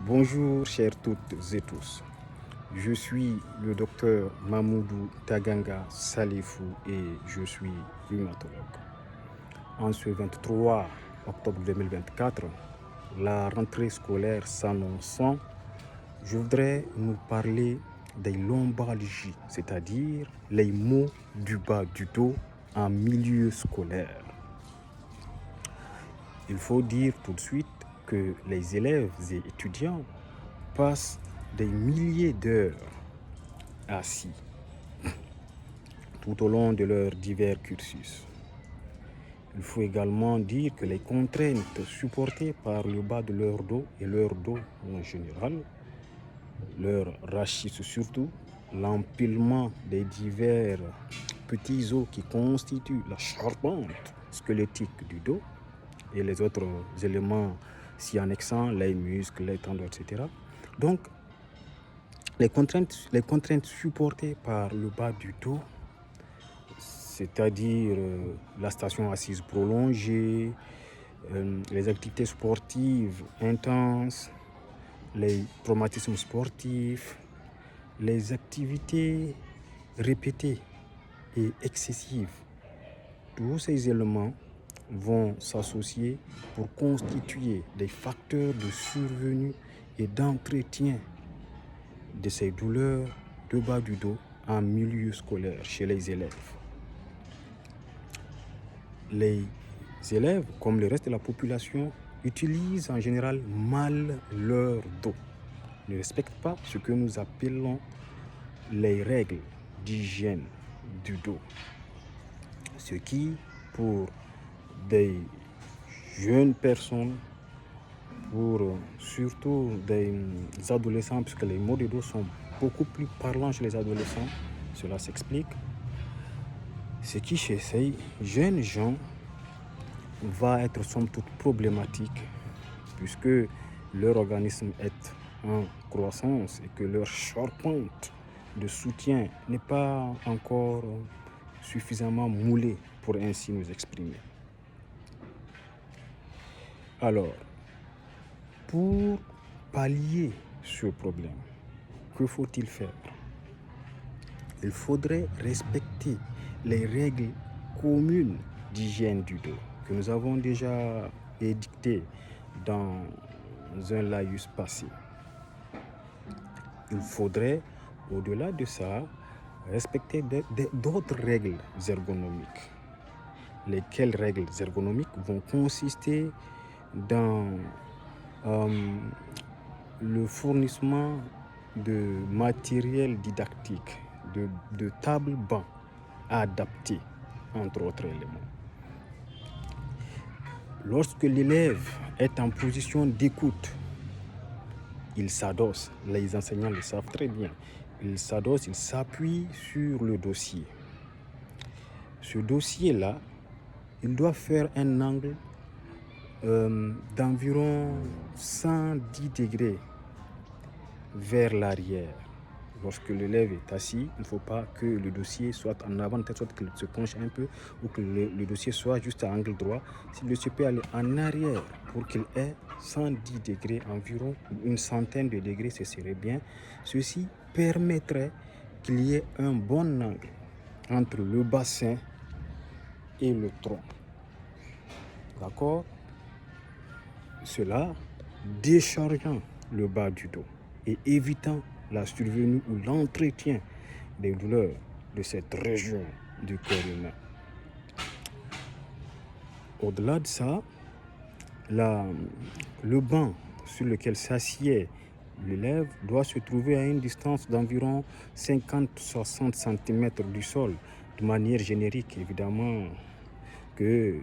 Bonjour chers toutes et tous, je suis le docteur Mamoudou Taganga Salifou et je suis rhumatologue. En ce 23 octobre 2024, la rentrée scolaire s'annonçant, je voudrais nous parler des lombalgies, c'est-à-dire les maux du bas du dos en milieu scolaire. Il faut dire tout de suite que les élèves et étudiants passent des milliers d'heures assis tout au long de leurs divers cursus. Il faut également dire que les contraintes supportées par le bas de leur dos et leur dos en général, leur rachis surtout, l'empilement des divers petits os qui constituent la charpente squelettique du dos et les autres éléments s'y annexant, les muscles, les tendons, etc. Donc, les contraintes supportées par le bas du dos, c'est-à-dire la station assise prolongée, les activités sportives intenses, les traumatismes sportifs, les activités répétées et excessives, tous ces éléments vont s'associer pour constituer des facteurs de survenue et d'entretien de ces douleurs de bas du dos en milieu scolaire chez les élèves. Les élèves, comme le reste de la population, utilisent en général mal leur dos, ne respectent pas ce que nous appelons les règles d'hygiène du dos. Ce qui, pour des jeunes personnes, pour surtout des adolescents, puisque les maux de dos sont beaucoup plus parlants chez les adolescents, cela s'explique. Ce qui chez ces jeunes gens va être somme toute problématique, puisque leur organisme est en croissance et que leur charpente de soutien n'est pas encore suffisamment moulée pour ainsi nous exprimer. Alors, pour pallier ce problème, que faut-il faire? Il faudrait respecter les règles communes d'hygiène du dos que nous avons déjà édictées dans un laïus passé. Il faudrait, au-delà de ça, respecter d'autres règles ergonomiques. Lesquelles règles ergonomiques vont consister dans le fournissement de matériel didactique, de tables-bancs adaptés, entre autres éléments. Lorsque l'élève est en position d'écoute, il s'adosse, les enseignants le savent très bien, il s'adosse, il s'appuie sur le dossier. Ce dossier-là, il doit faire un angle d'environ 110 degrés vers l'arrière. Lorsque l'élève est assis, il ne faut pas que le dossier soit en avant, de telle sorte qu'il se penche un peu ou que le dossier soit juste à angle droit. Si le dossier peut aller en arrière pour qu'il ait 110 degrés environ, une centaine de degrés, ce serait bien. Ceci permettrait qu'il y ait un bon angle entre le bassin et le tronc. D'accord? Cela déchargeant le bas du dos et évitant la survenue ou l'entretien des douleurs de cette région du corps humain. Au-delà de ça, le banc sur lequel s'assied l'élève doit se trouver à une distance d'environ 50-60 cm du sol, de manière générique évidemment, que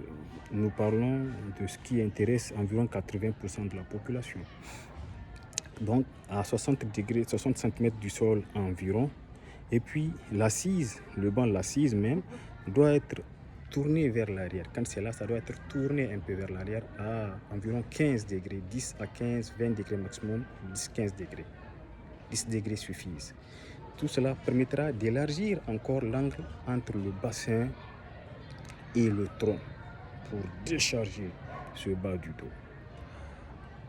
nous parlons de ce qui intéresse environ 80% de la population. Donc à 60 cm du sol environ. Et puis l'assise, le banc, l'assise même, doit être tourné vers l'arrière. Quand c'est là, ça doit être tourné un peu vers l'arrière à environ 15 degrés, 10 à 15, 20 degrés maximum, 10-15 degrés. 10 degrés suffisent. Tout cela permettra d'élargir encore l'angle entre le bassin et le tronc pour décharger ce bas du dos.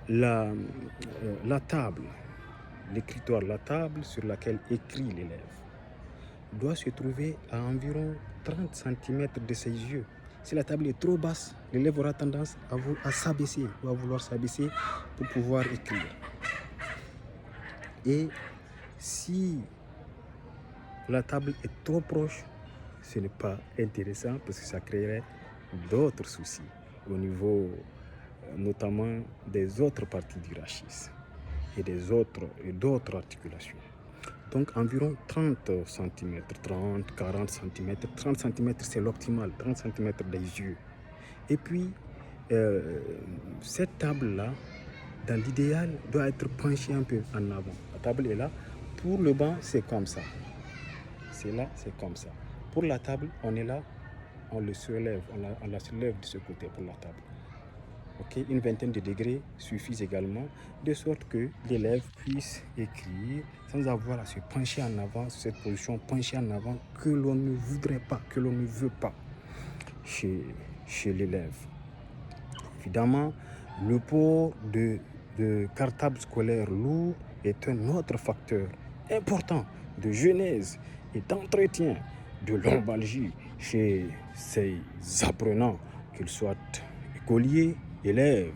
la table, l'écritoire, la table sur laquelle écrit l'élève, doit se trouver à environ 30 cm de ses yeux. Si la table est trop basse, l'élève aura tendance à s'abaisser ou à vouloir s'abaisser pour pouvoir écrire. Et si la table est trop proche, ce n'est pas intéressant parce que ça créerait d'autres soucis au niveau notamment des autres parties du rachis et d'autres articulations. Donc environ 30 cm, 30, 40 cm, 30 cm c'est l'optimal, 30 cm des yeux. Et puis cette table-là, dans l'idéal, doit être penchée un peu en avant. La table est là. Pour le banc, c'est comme ça. C'est là, c'est comme ça. Pour la table, on est là, on le soulève, on la soulève de ce côté pour la table. Okay, une vingtaine de degrés suffisent également, de sorte que l'élève puisse écrire sans avoir à se pencher en avant, sur cette position penchée en avant que l'on ne voudrait pas, que l'on ne veut pas chez l'élève. Évidemment, le port de cartable scolaire lourd est un autre facteur important de genèse et d'entretien de lombalgie chez ces apprenants, qu'ils soient écoliers, élèves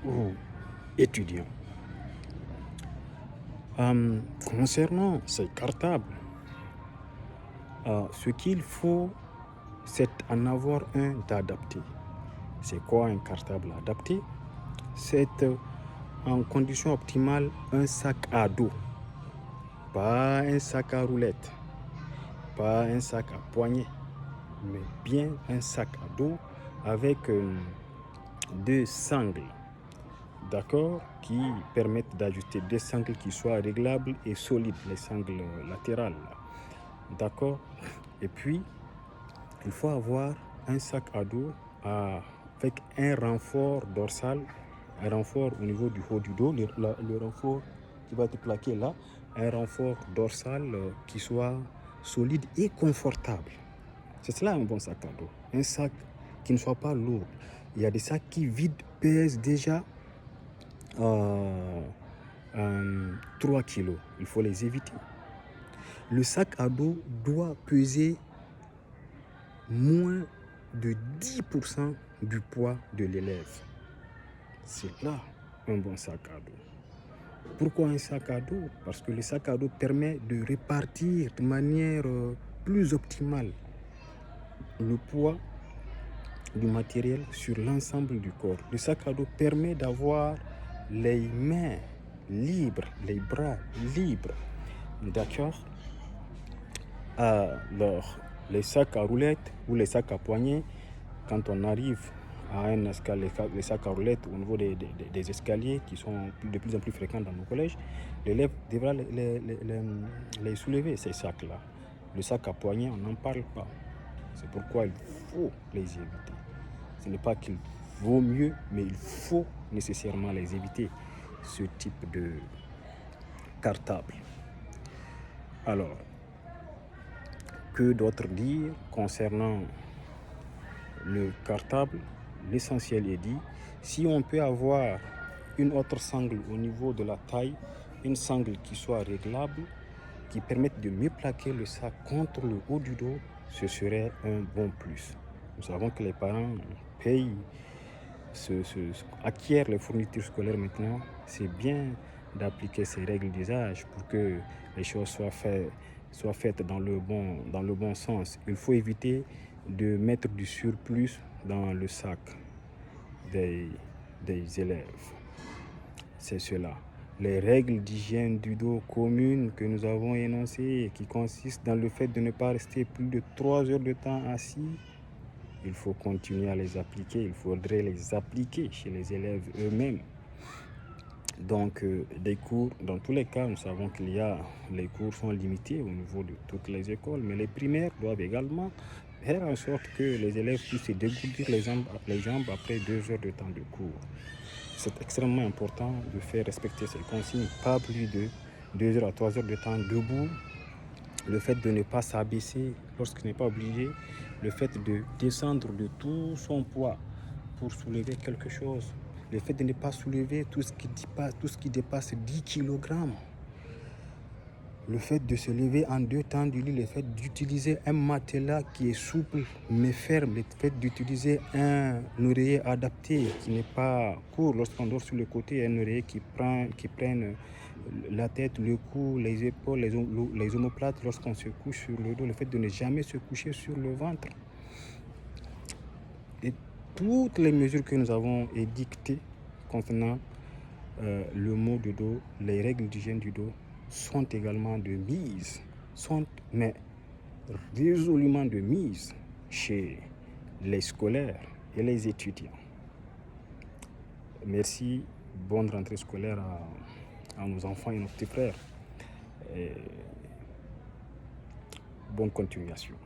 ou étudiants. Concernant ces cartables, ce qu'il faut, c'est en avoir un d'adapté. C'est quoi un cartable adapté? C'est en condition optimale un sac à dos, pas un sac à roulettes, pas un sac à poignée, mais bien un sac à dos avec deux sangles, d'accord, qui permettent d'ajuster deux sangles qui soient réglables et solides, les sangles latérales, d'accord. Et puis, il faut avoir un sac à dos avec un renfort dorsal, un renfort au niveau du haut du dos, le renfort qui va être plaqué là, un renfort dorsal qui soit solide et confortable. C'est cela un bon sac à dos, un sac qui ne soit pas lourd. Il y a des sacs qui vides pèsent déjà 3 kilos. Il faut les éviter. Le sac à dos doit peser moins de 10% du poids de l'élève. C'est là un bon sac à dos. Pourquoi un sac à dos? Parce que le sac à dos permet de répartir de manière plus optimale le poids du matériel sur l'ensemble du corps. Le sac à dos permet d'avoir les mains libres, les bras libres. D'accord? Alors, les sacs à roulettes ou les sacs à poignée, quand on arrive à un escalier, les sacs à roulettes au niveau des escaliers qui sont de plus en plus fréquents dans nos collèges, l'élève devra les soulever, ces sacs-là. Le sac à poignée, on n'en parle pas. C'est pourquoi il faut les éviter. Ce n'est pas qu'il vaut mieux, mais il faut nécessairement les éviter, ce type de cartable. Alors, que d'autre dire concernant le cartable? L'essentiel est dit. Si on peut avoir une autre sangle au niveau de la taille, une sangle qui soit réglable, qui permette de mieux plaquer le sac contre le haut du dos, ce serait un bon plus. Nous savons que les parents payent, acquièrent les fournitures scolaires maintenant. C'est bien d'appliquer ces règles d'usage pour que les choses soient faites dans le bon sens. Il faut éviter de mettre du surplus dans le sac des élèves. C'est cela. Les règles d'hygiène du dos communes que nous avons énoncées, qui consistent dans le fait de ne pas rester plus de 3 heures de temps assis, il faut continuer à les appliquer. Il faudrait les appliquer chez les élèves eux-mêmes. Donc, des cours, dans tous les cas, nous savons que les cours sont limités au niveau de toutes les écoles, mais les primaires doivent également faire en sorte que les élèves puissent se dégourdir les jambes après 2 heures de temps de cours. C'est extrêmement important de faire respecter ces consignes, pas plus de 2 heures à 3 heures de temps debout. Le fait de ne pas s'abaisser lorsqu'il n'est pas obligé, le fait de descendre de tout son poids pour soulever quelque chose, le fait de ne pas soulever tout ce qui dépasse 10 kg, le fait de se lever en 2 temps du lit, le fait d'utiliser un matelas qui est souple mais ferme, le fait d'utiliser un oreiller adapté qui n'est pas court lorsqu'on dort sur le côté, un oreiller qui prenne la tête, le cou, les épaules, les omoplates lorsqu'on se couche sur le dos, le fait de ne jamais se coucher sur le ventre. Et toutes les mesures que nous avons édictées concernant le mot de dos, les règles d'hygiène du dos sont également de mise, mais résolument de mise chez les scolaires et les étudiants. Merci, bonne rentrée scolaire à nos enfants et nos petits frères. Et bonne continuation.